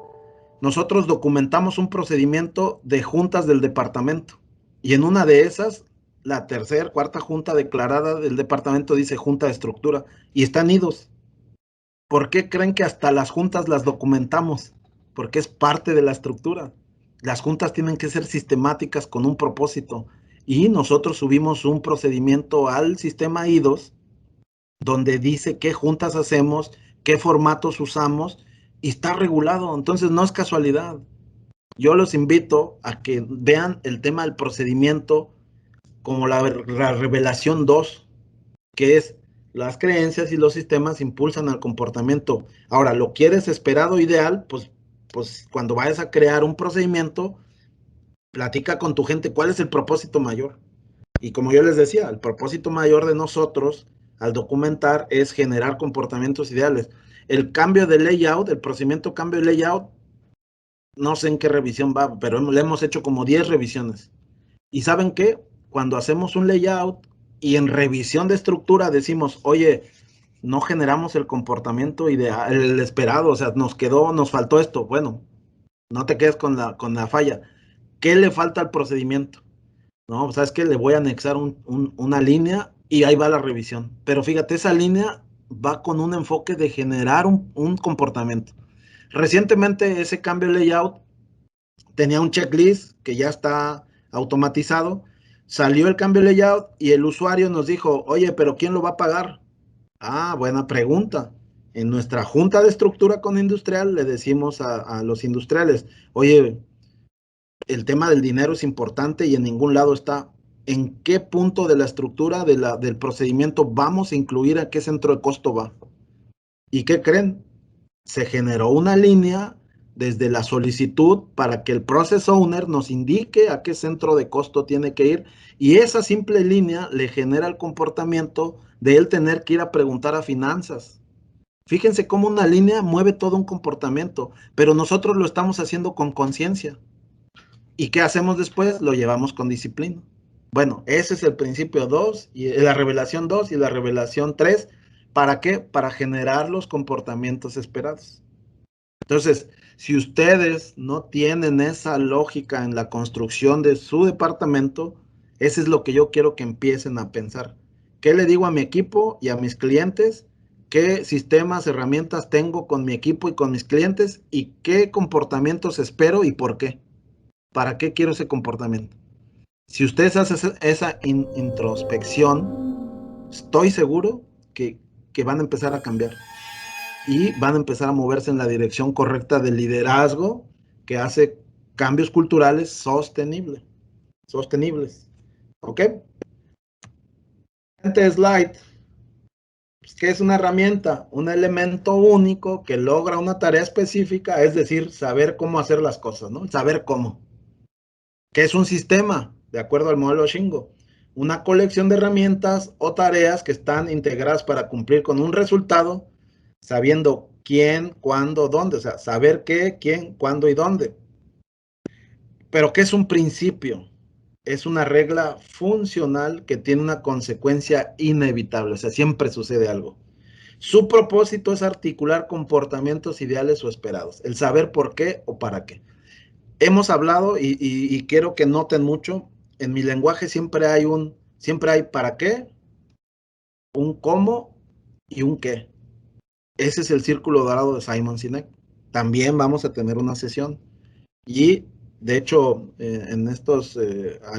Nosotros documentamos un procedimiento de juntas del departamento y en una de esas, la tercera, cuarta junta declarada del departamento dice junta de estructura y están idos. ¿Por qué creen que hasta las juntas las documentamos? Porque es parte de la estructura. Las juntas tienen que ser sistemáticas con un propósito y nosotros subimos un procedimiento al sistema IDOS donde dice qué juntas hacemos, qué formatos usamos y está regulado. Entonces no es casualidad. Yo los invito a que vean el tema del procedimiento como la revelación 2, que es las creencias y los sistemas impulsan al comportamiento. Ahora, ¿lo quieres esperado ideal? Pues cuando vayas a crear un procedimiento, platica con tu gente cuál es el propósito mayor. Y como yo les decía, el propósito mayor de nosotros al documentar es generar comportamientos ideales. El cambio de layout, el procedimiento cambio de layout, no sé en qué revisión va, pero le hemos hecho como 10 revisiones. ¿Y saben qué? Cuando hacemos un layout y en revisión de estructura decimos, oye, no generamos el comportamiento ideal, el esperado, o sea, nos faltó esto. Bueno, no te quedes con la falla. ¿Qué le falta al procedimiento? No, sabes que le voy a anexar una línea y ahí va la revisión. Pero fíjate, esa línea va con un enfoque de generar un comportamiento. Recientemente ese cambio de layout tenía un checklist que ya está automatizado. Salió el cambio de layout y el usuario nos dijo, oye, pero ¿quién lo va a pagar? Ah, buena pregunta. En nuestra junta de estructura con industrial le decimos a los industriales, oye, el tema del dinero es importante y en ningún lado está. ¿En qué punto de la estructura del procedimiento vamos a incluir a qué centro de costo va? ¿Y qué creen? Se generó una línea desde la solicitud para que el process owner nos indique a qué centro de costo tiene que ir y esa simple línea le genera el comportamiento de él tener que ir a preguntar a finanzas. Fíjense cómo una línea mueve todo un comportamiento, pero nosotros lo estamos haciendo con conciencia. ¿Y qué hacemos después? Lo llevamos con disciplina. Bueno, ese es el principio 2, y la revelación 2 y la revelación 3. ¿Para qué? Para generar los comportamientos esperados. Entonces, Si ustedes no tienen esa lógica en la construcción de su departamento, eso es lo que yo quiero que empiecen a pensar. ¿Qué le digo a mi equipo y a mis clientes? ¿Qué sistemas, herramientas tengo con mi equipo y con mis clientes? ¿Y qué comportamientos espero y por qué? ¿Para qué quiero ese comportamiento? Si ustedes hacen esa introspección, estoy seguro que van a empezar a cambiar y van a empezar a moverse en la dirección correcta del liderazgo que hace cambios culturales sostenibles. ¿Ok? Siguiente slide. Pues, ¿qué es una herramienta? Un elemento único que logra una tarea específica, es decir, saber cómo hacer las cosas, ¿no? Saber cómo. ¿Qué es un sistema? De acuerdo al modelo Shingo. Una colección de herramientas o tareas que están integradas para cumplir con un resultado, sabiendo quién, cuándo, dónde. O sea, saber qué, quién, cuándo y dónde. Pero ¿qué es un principio? Es una regla funcional que tiene una consecuencia inevitable. O sea, siempre sucede algo. Su propósito es articular comportamientos ideales o esperados. El saber por qué o para qué. Hemos hablado y quiero que noten mucho, en mi lenguaje siempre hay para qué, un cómo y un qué. Ese es el círculo dorado de Simon Sinek. También vamos a tener una sesión. Y de hecho, en estos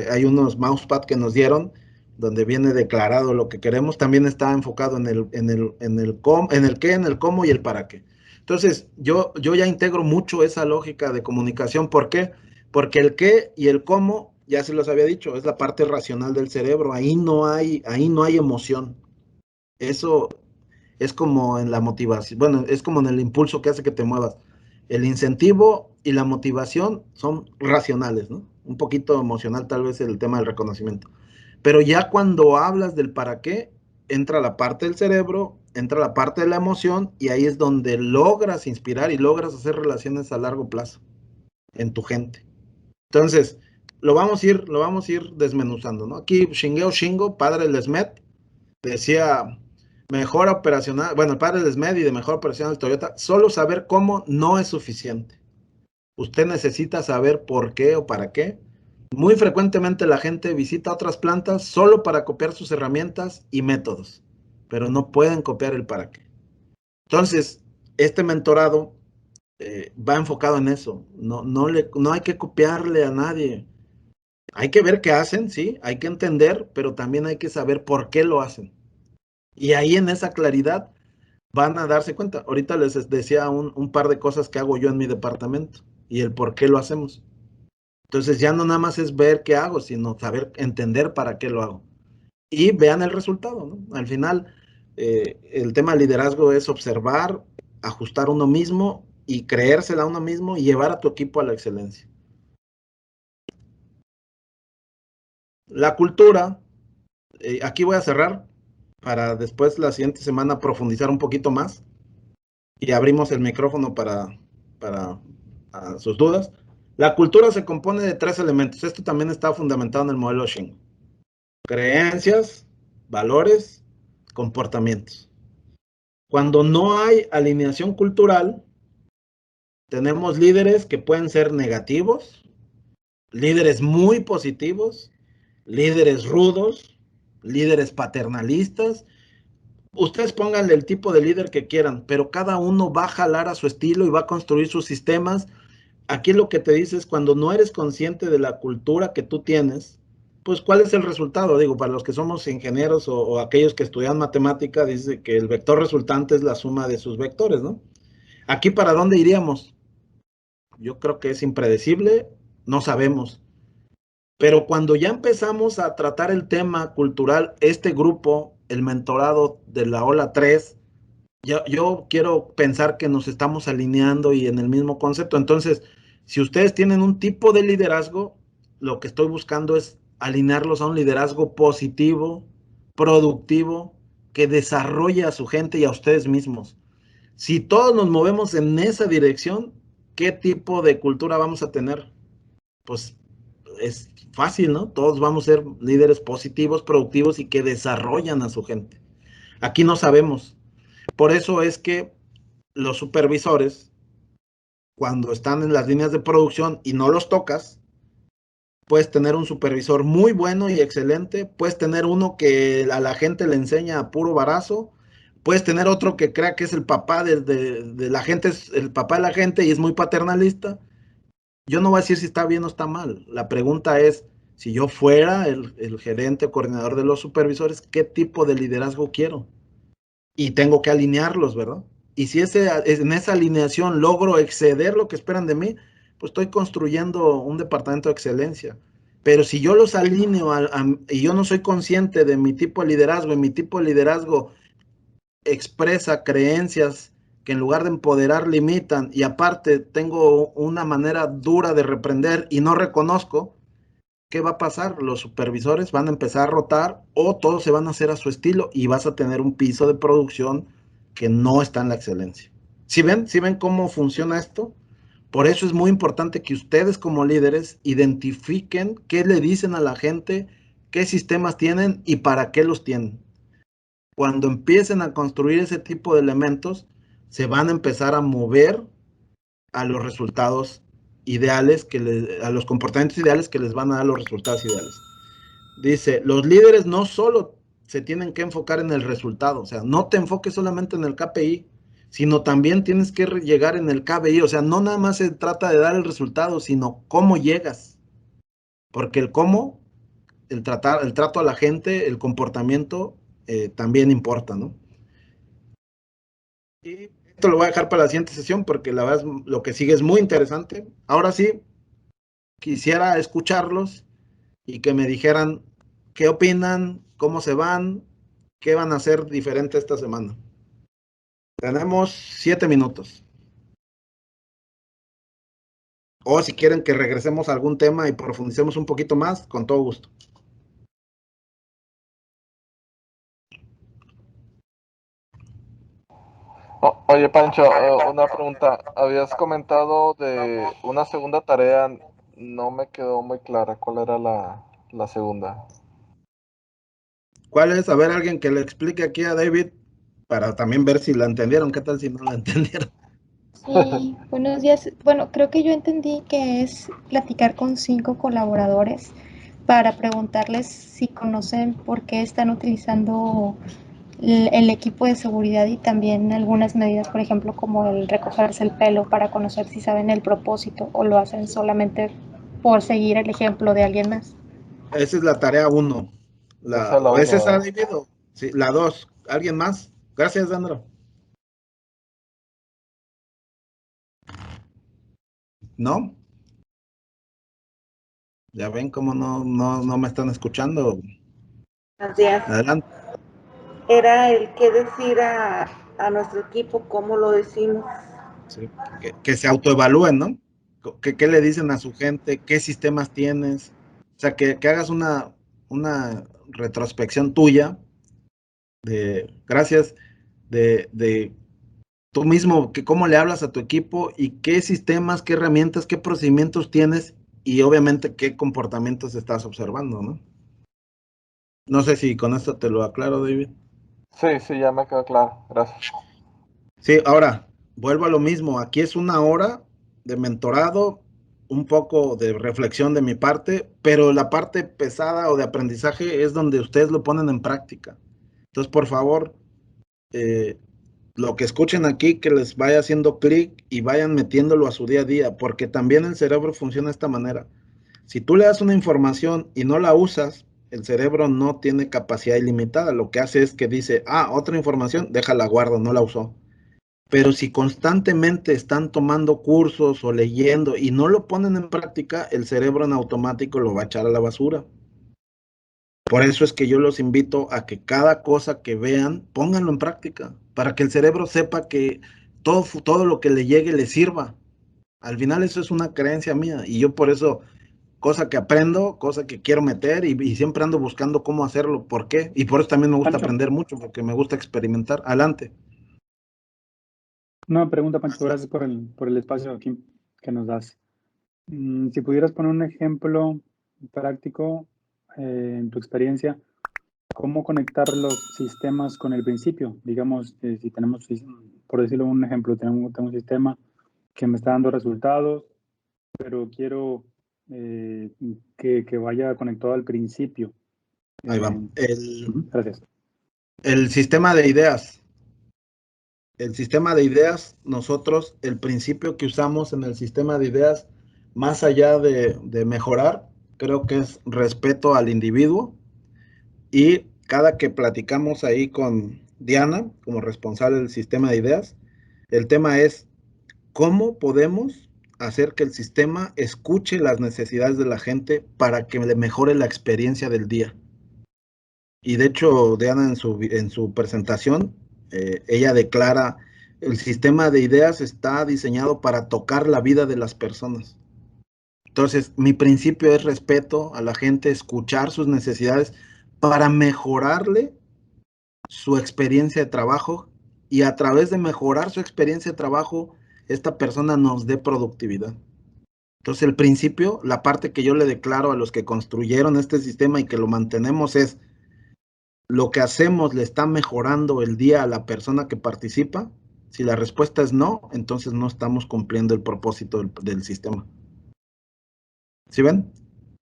hay unos mousepad que nos dieron donde viene declarado lo que queremos. También está enfocado en el qué, en el cómo y el para qué. Entonces, yo ya integro mucho esa lógica de comunicación. ¿Por qué? Porque el qué y el cómo, ya se los había dicho, es la parte racional del cerebro. Ahí no hay emoción. Eso es como en la motivación, bueno, es como en el impulso que hace que te muevas. El incentivo y la motivación son racionales, ¿no? Un poquito emocional tal vez el tema del reconocimiento. Pero ya cuando hablas del para qué, entra la parte del cerebro, entra la parte de la emoción y ahí es donde logras inspirar y logras hacer relaciones a largo plazo en tu gente. Entonces, lo vamos a ir desmenuzando, ¿no? Aquí Shingeo Shingo, padre del SMET, decía mejor operacional, bueno, el padre del SMED y de mejor operacional Toyota, solo saber cómo no es suficiente. Usted necesita saber por qué o para qué. Muy frecuentemente la gente visita otras plantas solo para copiar sus herramientas y métodos, pero no pueden copiar el para qué. Entonces, este mentorado va enfocado en eso. No hay que copiarle a nadie. Hay que ver qué hacen, sí, hay que entender, pero también hay que saber por qué lo hacen. Y ahí en esa claridad van a darse cuenta. Ahorita les decía un par de cosas que hago yo en mi departamento y el por qué lo hacemos. Entonces ya no nada más es ver qué hago, sino saber entender para qué lo hago. Y vean el resultado, ¿no? Al final, el tema de liderazgo es observar, ajustar uno mismo y creérsela a uno mismo y llevar a tu equipo a la excelencia. La cultura, aquí voy a cerrar para después la siguiente semana profundizar un poquito más y abrimos el micrófono para sus dudas. La cultura se compone de 3 elementos. Esto también está fundamentado en el modelo Shingo. Creencias, valores, comportamientos. Cuando no hay alineación cultural, tenemos líderes que pueden ser negativos, líderes muy positivos, líderes rudos, líderes paternalistas. Ustedes pónganle el tipo de líder que quieran, pero cada uno va a jalar a su estilo y va a construir sus sistemas. Aquí lo que te dice es cuando no eres consciente de la cultura que tú tienes, pues ¿cuál es el resultado? Digo, para los que somos ingenieros o aquellos que estudian matemática, dice que el vector resultante es la suma de sus vectores, ¿no? Aquí para dónde iríamos? Yo creo que es impredecible, no sabemos. Pero cuando ya empezamos a tratar el tema cultural, este grupo, el mentorado de la ola 3, yo quiero pensar que nos estamos alineando y en el mismo concepto. Entonces, si ustedes tienen un tipo de liderazgo, lo que estoy buscando es alinearlos a un liderazgo positivo, productivo, que desarrolle a su gente y a ustedes mismos. Si todos nos movemos en esa dirección, ¿qué tipo de cultura vamos a tener? Pues es fácil, ¿no? Todos vamos a ser líderes positivos, productivos y que desarrollan a su gente. Aquí no sabemos. Por eso es que los supervisores cuando están en las líneas de producción y no los tocas, puedes tener un supervisor muy bueno y excelente, puedes tener uno que a la gente le enseña a puro barazo, puedes tener otro que crea que es el papá de la gente, es el papá de la gente y es muy paternalista. Yo no voy a decir si está bien o está mal. La pregunta es, si yo fuera el gerente o coordinador de los supervisores, ¿qué tipo de liderazgo quiero? Y tengo que alinearlos, ¿verdad? Y si en esa alineación logro exceder lo que esperan de mí, pues estoy construyendo un departamento de excelencia. Pero si yo los alineo y yo no soy consciente de mi tipo de liderazgo, y mi tipo de liderazgo expresa creencias que en lugar de empoderar limitan, y aparte tengo una manera dura de reprender y no reconozco, ¿qué va a pasar? Los supervisores van a empezar a rotar o todos se van a hacer a su estilo y vas a tener un piso de producción que no está en la excelencia. ¿Sí ven cómo funciona esto? Por eso es muy importante que ustedes como líderes identifiquen qué le dicen a la gente, qué sistemas tienen y para qué los tienen. Cuando empiecen a construir ese tipo de elementos, se van a empezar a mover a los resultados ideales, a los comportamientos ideales que les van a dar los resultados ideales. Dice, los líderes no solo se tienen que enfocar en el resultado, o sea, no te enfoques solamente en el KPI, sino también tienes que llegar en el KBI, o sea, no nada más se trata de dar el resultado, sino cómo llegas, porque el cómo, el trato a la gente, el comportamiento también importa, ¿no? Y esto lo voy a dejar para la siguiente sesión porque la verdad lo que sigue es muy interesante. Ahora sí, quisiera escucharlos y que me dijeran qué opinan, cómo se van, qué van a hacer diferente esta semana. Tenemos 7 minutos. O si quieren que regresemos a algún tema y profundicemos un poquito más, con todo gusto. Oye, Pancho, una pregunta. Habías comentado de una segunda tarea, no me quedó muy clara. ¿Cuál era la segunda? ¿Cuál es? A ver, alguien que le explique aquí a David para también ver si la entendieron. ¿Qué tal si no la entendieron? Sí, buenos días. Bueno, creo que yo entendí que es platicar con 5 colaboradores para preguntarles si conocen por qué están utilizando el equipo de seguridad y también algunas medidas, por ejemplo, como el recogerse el pelo para conocer si saben el propósito o lo hacen solamente por seguir el ejemplo de alguien más. Esa es la tarea 1. Esa es la ¿O es uno, esa, ¿verdad? David? Sí, la 2. ¿Alguien más? Gracias, Sandra. ¿No? Ya ven cómo no me están escuchando. Buenos días. Adelante. Era el qué decir a nuestro equipo, cómo lo decimos. Sí, que se autoevalúen, ¿no? ¿Qué le dicen a su gente? ¿Qué sistemas tienes? O sea, que hagas una retrospección tuya gracias, de tú mismo, que cómo le hablas a tu equipo y qué sistemas, qué herramientas, qué procedimientos tienes y obviamente qué comportamientos estás observando, ¿no? No sé si con esto te lo aclaro, David. Sí, sí, ya me quedó claro. Gracias. Sí, ahora, vuelvo a lo mismo. Aquí es una hora de mentorado, un poco de reflexión de mi parte, pero la parte pesada o de aprendizaje es donde ustedes lo ponen en práctica. Entonces, por favor, eh, lo que escuchen aquí, que les vaya haciendo clic y vayan metiéndolo a su día a día, porque también el cerebro funciona de esta manera. Si tú le das una información y no la usas, el cerebro no tiene capacidad ilimitada. Lo que hace es que dice, otra información, déjala guardo, no la usó. Pero si constantemente están tomando cursos o leyendo y no lo ponen en práctica, el cerebro en automático lo va a echar a la basura. Por eso es que yo los invito a que cada cosa que vean, pónganlo en práctica, para que el cerebro sepa que todo lo que le llegue le sirva. Al final eso es una creencia mía y yo por eso, cosa que aprendo, cosa que quiero meter y siempre ando buscando cómo hacerlo, por qué. Y por eso también me gusta Pancho, aprender mucho, porque me gusta experimentar. Adelante. una pregunta, Pancho, gracias por el espacio aquí que nos das. Si pudieras poner un ejemplo práctico en tu experiencia, ¿cómo conectar los sistemas con el principio? Digamos, si tenemos, por decirlo un ejemplo, tenemos un sistema que me está dando resultados, pero quiero que vaya conectado al principio. Ahí va. Gracias. El sistema de ideas. El sistema de ideas, nosotros, el principio que usamos en el sistema de ideas, más allá de mejorar, creo que es respeto al individuo. Y cada que platicamos ahí con Diana, como responsable del sistema de ideas, el tema es cómo podemos hacer que el sistema escuche las necesidades de la gente para que le mejore la experiencia del día. Y de hecho, Diana en su presentación, ella declara, el sistema de ideas está diseñado para tocar la vida de las personas. Entonces, mi principio es respeto a la gente, escuchar sus necesidades para mejorarle su experiencia de trabajo, y a través de mejorar su experiencia de trabajo, esta persona nos dé productividad. Entonces, el principio, la parte que yo le declaro a los que construyeron este sistema y que lo mantenemos es, lo que hacemos le está mejorando el día a la persona que participa. Si la respuesta es no, entonces no estamos cumpliendo el propósito del sistema. ¿Sí ven?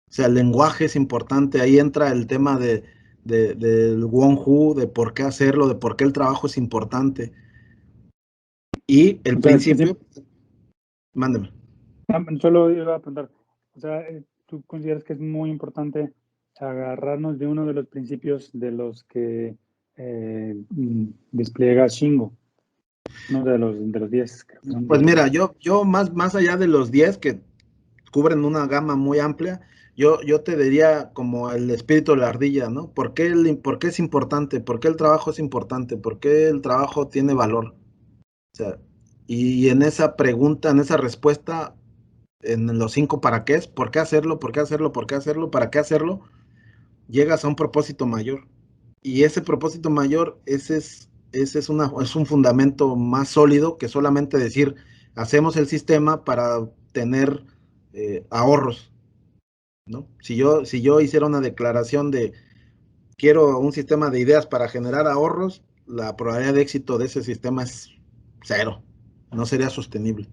O sea, el lenguaje es importante. Ahí entra el tema del Won-Hu, de por qué hacerlo, de por qué el trabajo es importante. Y el principio... Mándeme. Solo iba a preguntar, o sea, ¿tú consideras que es muy importante agarrarnos de uno de los principios de los que despliega Shingo? Uno de los 10. Creo que son pues 10. Mira, yo más allá de los 10 que cubren una gama muy amplia, yo te diría como el espíritu de la ardilla, ¿no? ¿Por qué es importante? ¿Por qué el trabajo es importante? ¿Por qué el trabajo tiene valor? O sea, y en esa pregunta, en esa respuesta, en los 5 para qué es, ¿por qué hacerlo? ¿Por qué hacerlo? ¿Por qué hacerlo? ¿Para qué hacerlo? Llegas a un propósito mayor. Y ese propósito mayor, ese es un fundamento más sólido que solamente decir, hacemos el sistema para tener ahorros, ¿no? Si yo hiciera una declaración de quiero un sistema de ideas para generar ahorros, la probabilidad de éxito de ese sistema es 0, no sería sostenible.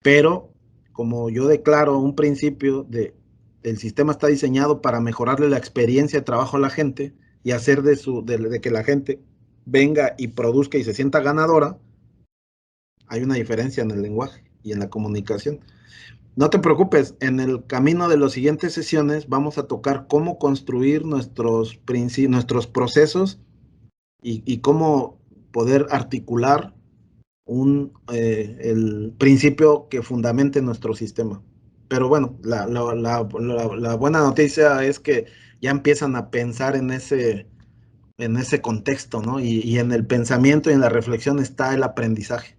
Pero como yo declaro un principio de el sistema está diseñado para mejorarle la experiencia de trabajo a la gente y hacer de que la gente venga y produzca y se sienta ganadora, hay una diferencia en el lenguaje y en la comunicación. No te preocupes, en el camino de las siguientes sesiones vamos a tocar cómo construir nuestros procesos y cómo poder articular el principio que fundamente nuestro sistema. Pero bueno, la buena noticia es que ya empiezan a pensar en ese contexto, ¿no? Y en el pensamiento y en la reflexión está el aprendizaje.